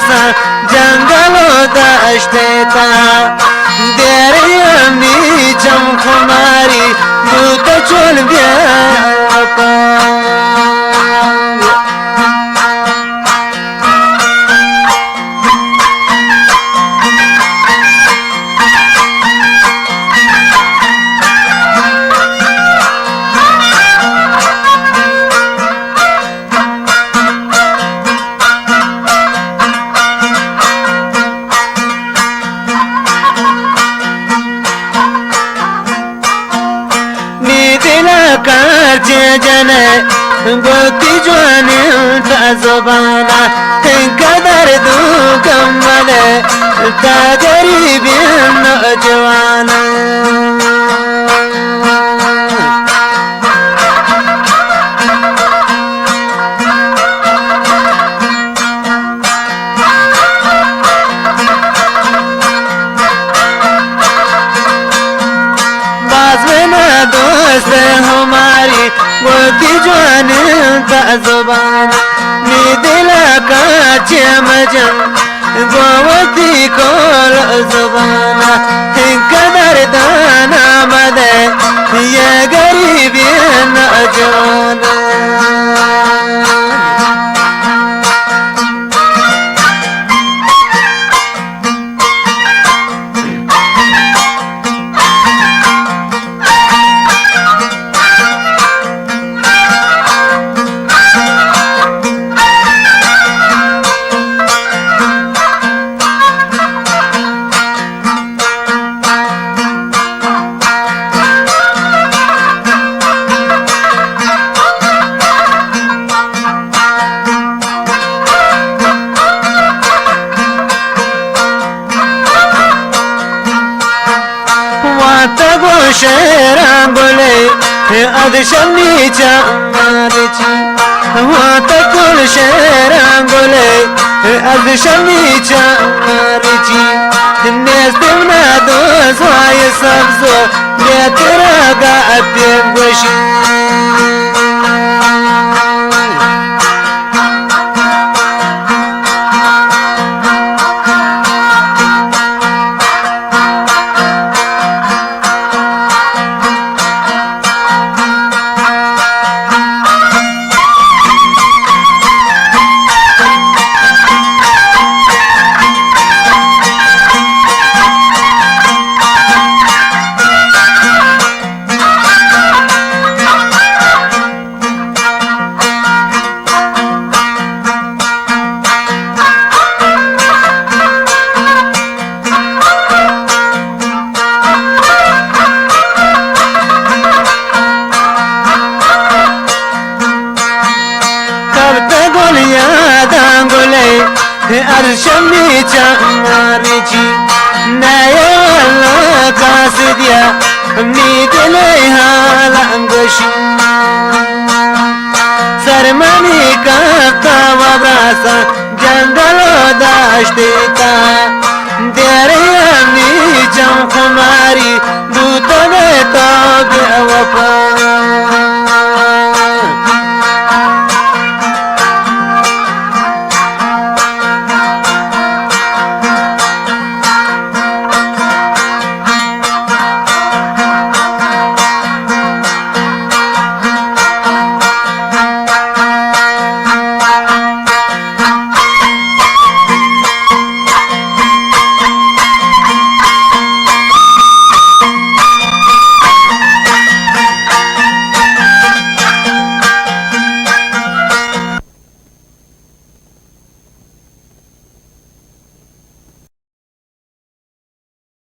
براسا جنگلو داشتتا دریم نیچم خماری بوتا چول بیاپا کارچه جنه گوتی جوانی تا زبانا قدر دو کماله تا غریبی نوجوانا दोस्त हमारी गोती जवान का जुबान नी दिल का चमजन गोवती कोल जुबाना कदर दाना मदे ये गरीबी नौजवान शेरां बोले अदशमी चामारिची वाता कुल शेरां बोले अदशमी चामारिची नेस्तिमना दोस वाय सब्जो बेतरा गा अप्यंगोशी अर्शमी चामारिची नया कास दिया नीद ले हालांगशी सरमनी का कावरासा जंगलो दाश्तेता दरिया नीचम खुमारी